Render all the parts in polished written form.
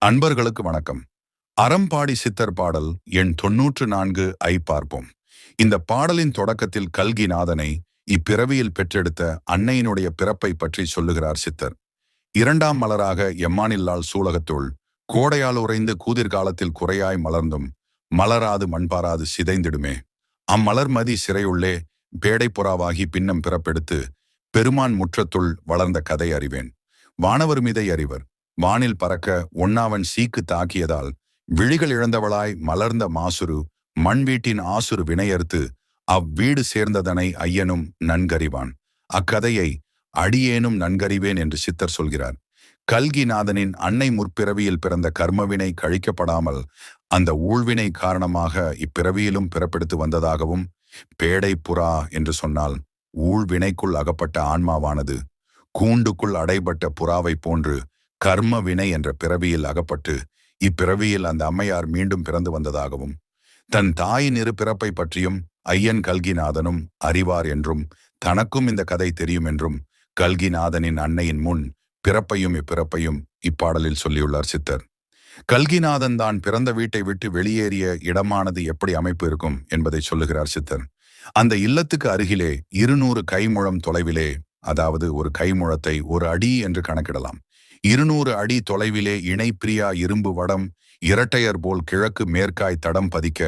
அன்பர்களுக்கு வணக்கம். அறம்பாடி சித்தர் பாடல் எண் 94 ஐ பார்ப்போம். இந்த பாடலின் தொடக்கத்தில் கல்கிநாதனை இப்பிறவியில் பெற்றெடுத்த அன்னையினுடைய பிறப்பை பற்றி சொல்லுகிறார் சித்தர். இரண்டாம் மலராக எம்மானில்லால் சூலகத்துள் கோடையால் உறைந்து கூதிர்காலத்தில் குறையாய் மலர்ந்தும் மலராது மண்பாராது சிதைந்திடுமே. அம்மலர்மதி சிறையுள்ளே பேடை புறாவாகி பின்னம் பிறப்பெடுத்து பெருமான் முற்றத்துள் வளர்ந்த கதை அறிவேன். வானவர் மீதை அறிவர் வானில் பறக்க ஒன்னாவன் சீக்கு தாக்கியதால் விழிகள் இழந்தவளாய் மலர்ந்த மாசுரு மண் வீட்டின் ஆசுரு வினையறுத்து அவ்வீடு சேர்ந்ததனை ஐயனும் நன்கறிவான். அக்கதையை அடியேனும் நன்கறிவேன் என்று சித்தர் சொல்கிறார். கல்கிநாதனின் அன்னை முற்பிறவியில் பிறந்த கர்மவினை கழிக்கப்படாமல் அந்த ஊழ்வினை காரணமாக இப்பிறவியிலும் பிறப்பெடுத்து வந்ததாகவும், பேடை புறா என்று சொன்னால் ஊழ்வினைக்குள் அகப்பட்ட ஆன்மாவானது கூண்டுக்குள் அடைபட்ட புறாவை போன்று கர்ம வினை என்ற பிறவியில் அகப்பட்டு இப்பிறவியில் அந்த அம்மையார் மீண்டும் பிறந்து வந்ததாகவும், தன் தாயின் இரு பிறப்பை பற்றியும் ஐயன் கல்கிநாதனும் அறிவார் என்றும், தனக்கும் இந்த கதை தெரியும் என்றும் கல்கிநாதனின் அன்னையின் முன் பிறப்பையும் இப்பிறப்பையும் இப்பாடலில் சொல்லியுள்ளார் சித்தர். கல்கிநாதன் தான் பிறந்த வீட்டை விட்டு வெளியேறிய இடமானது எப்படி அமைப்பு இருக்கும் என்பதை சொல்லுகிறார் சித்தர். அந்த இல்லத்துக்கு அருகிலே 200 கைமுழம் தொலைவிலே, அதாவது ஒரு கைமுழத்தை ஒரு அடி என்று கணக்கிடலாம், 200 அடி தொலைவிலே இணைப்பிரியா இரும்பு வடம் இரட்டையர் போல் கிழக்கு மேற்காய் தடம் பதிக்க,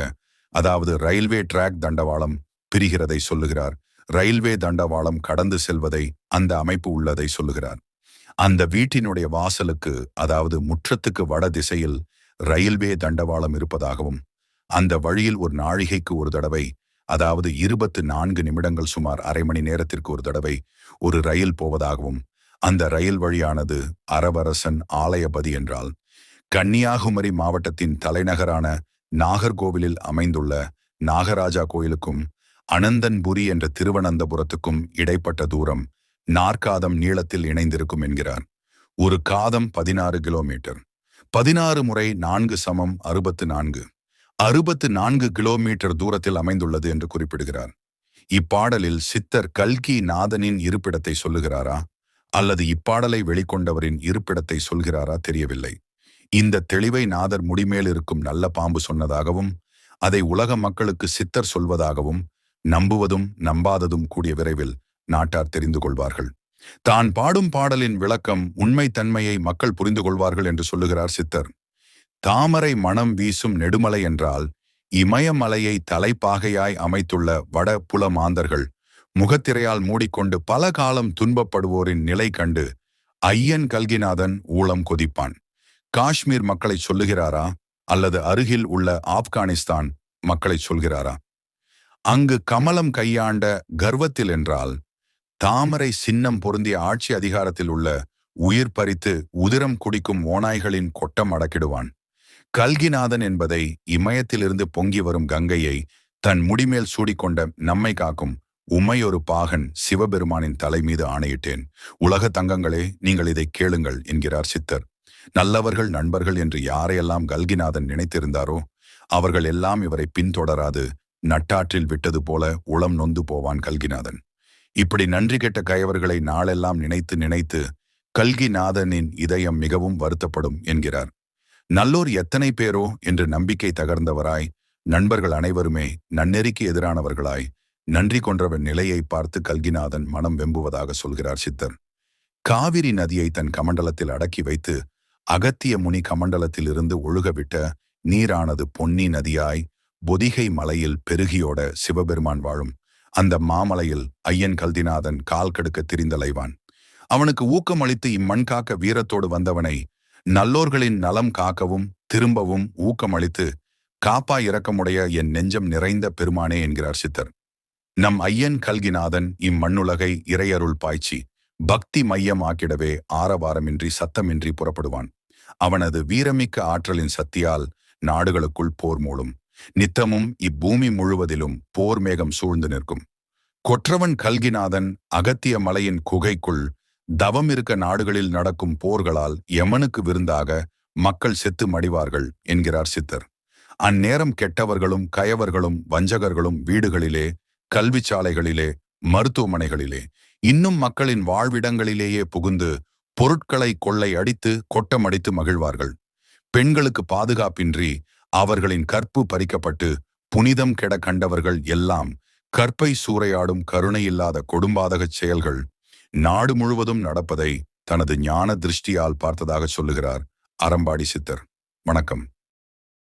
அதாவது ரயில்வே டிராக் தண்டவாளம் பிரிகிறதை சொல்லுகிறார். ரயில்வே தண்டவாளம் கடந்து செல்வதை அந்த அமைப்பு உள்ளதை சொல்லுகிறார். அந்த வீட்டினுடைய வாசலுக்கு, அதாவது முற்றத்துக்கு வட திசையில் ரயில்வே தண்டவாளம் இருப்பதாகவும், அந்த வழியில் ஒரு நாழிகைக்கு ஒரு தடவை, அதாவது 24 நிமிடங்கள் சுமார் அரை மணி நேரத்திற்கு ஒரு தடவை ஒரு ரயில் போவதாகவும், அந்த ரயில் வழியானது அரவரசன் ஆலயபதி என்றால் கன்னியாகுமரி மாவட்டத்தின் தலைநகரான நாகர்கோவிலில் அமைந்துள்ள நாகராஜா கோயிலுக்கும் அனந்தன்புரி என்ற திருவனந்தபுரத்துக்கும் இடைப்பட்ட தூரம் 4 காதம் நீளத்தில் இணைந்திருக்கும் என்கிறார். ஒரு காதம் 16 கிலோமீட்டர். 16 முறை 4 சமம் 64. 64 கிலோமீட்டர் தூரத்தில் அமைந்துள்ளது என்று குறிப்பிடுகிறார். இப்பாடலில் சித்தர் கல்கி நாதனின் இருப்பிடத்தை சொல்லுகிறாரா அல்லது இப்பாடலை வெளிக்கொண்டவரின் இருப்பிடத்தை சொல்கிறாரா தெரியவில்லை. இந்த தெளிவை நாதர் முடிமேல் இருக்கும் நல்ல பாம்பு சொன்னதாகவும், அதை உலக மக்களுக்கு சித்தர் சொல்வதாகவும் நம்புவதும் நம்பாததும் கூடிய விரைவில் நாட்டார் தெரிந்து கொள்வார்கள். தான் பாடும் பாடலின் விளக்கம் உண்மை தன்மையை மக்கள் புரிந்து கொள்வார்கள் என்று சொல்லுகிறார் சித்தர். தாமரை மணம் வீசும் நெடுமலை என்றால் இமயமலையை தலைப்பாகையாய் அமைத்துள்ள வட புல மாந்தர்கள் முகத்திரையால் மூடிக்கொண்டு பல காலம் துன்பப்படுவோரின் நிலை கண்டு ஐயன் கல்கிநாதன் ஊளம் கொதிப்பான். காஷ்மீர் மக்களை சொல்லுகிறாரா அல்லது அருகில் உள்ள ஆப்கானிஸ்தான் மக்களை சொல்கிறாரா? அங்கு கமலம் கையாண்ட கர்வத்தில் என்றால் தாமரை சின்னம் பொருந்திய ஆட்சி அதிகாரத்தில் உள்ள உயிர் பறித்து உதிரம் குடிக்கும் ஓநாய்களின் கொட்டம் அடக்கிடுவான். கல்கிநாதன் என்பதை இமயத்திலிருந்து பொங்கி வரும் கங்கையை தன் முடிமேல் சூடிக்கொண்ட நம்மை காக்கும் உமையொரு பாகன் சிவபெருமானின் தலை மீது ஆணையிட்டேன். உலக தங்கங்களே, நீங்கள் இதை கேளுங்கள் என்கிறார் சித்தர். நல்லவர்கள் நண்பர்கள் என்று யாரையெல்லாம் கல்கிநாதன் நினைத்திருந்தாரோ அவர்கள் எல்லாம் இவரை பின்தொடராது நட்டாற்றில் விட்டது போல உளம் நொந்து போவான் கல்கிநாதன். இப்படி நன்றி கெட்ட கயவர்களை நாளெல்லாம் நினைத்து நினைத்து கல்கிநாதனின் இதயம் மிகவும் வருத்தப்படும் என்கிறார். நல்லோர் எத்தனை பேரோ என்று நம்பிக்கை தகர்ந்தவராய், நண்பர்கள் அனைவருமே நன்னெறிக்கு எதிரானவர்களாய் நன்றி கொன்றவன் நிலையை பார்த்து கல்கிநாதன் மனம் வெம்புவதாக சொல்கிறார் சித்தர். காவிரி நதியை தன் கமண்டலத்தில் அடக்கி வைத்து அகத்திய முனி கமண்டலத்தில் இருந்து ஒழுகவிட்ட நீரானது பொன்னி நதியாய் பொதிகை மலையில் பெருகியோட சிவபெருமான் வாழும் அந்த மாமலையில் ஐயன் கல்கிநாதன் கால் கெடுக்க திரிந்தலைவான். அவனுக்கு ஊக்கமளித்து இம்மண் காக்க வீரத்தோடு வந்தவனை நல்லோர்களின் நலம் காக்கவும் திரும்பவும் ஊக்கமளித்து காப்பாய் இரக்கமுடைய என் நெஞ்சம் நிறைந்த பெருமானே என்கிறார் சித்தர். நம் ஐயன் கல்கிநாதன் இம்மண்ணுலகை இறையருள் பாய்ச்சி பக்தி மையம் ஆக்கிடவே ஆரவாரமின்றி சத்தமின்றி புறப்படுவான். அவனது வீரமிக்க ஆற்றலின் சக்தியால் நாடுகளுக்குள் போர் மூளும். நித்தமும் இப்பூமி முழுவதிலும் போர் மேகம் சூழ்ந்து நிற்கும். கொற்றவன் கல்கிநாதன் அகத்திய மலையின் குகைக்குள் தவம் இருக்க நாடுகளில் நடக்கும் போர்களால் யமனுக்கு விருந்தாக மக்கள் செத்து மடிவார்கள் என்கிறார் சித்தர். அந்நேரம் கெட்டவர்களும் கயவர்களும் வஞ்சகர்களும் வீடுகளிலே, கல்வி சாலைகளிலே, மருத்துவமனைகளிலே, இன்னும் மக்களின் வாழ்விடங்களிலேயே புகுந்து பொருட்களை கொள்ளை அடித்து கொட்டமடித்து மகிழ்வார்கள். பெண்களுக்கு பாதுகாப்பின்றி அவர்களின் கற்பு பறிக்கப்பட்டு புனிதம் கெட கண்டவர்கள் எல்லாம் கற்பை சூறையாடும் கருணையில்லாத கொடும்பாதகச் செயல்கள் நாடு முழுவதும் நடப்பதை தனது ஞான திருஷ்டியால் பார்த்ததாக சொல்லுகிறார் அறம்பாடி சித்தர். வணக்கம்.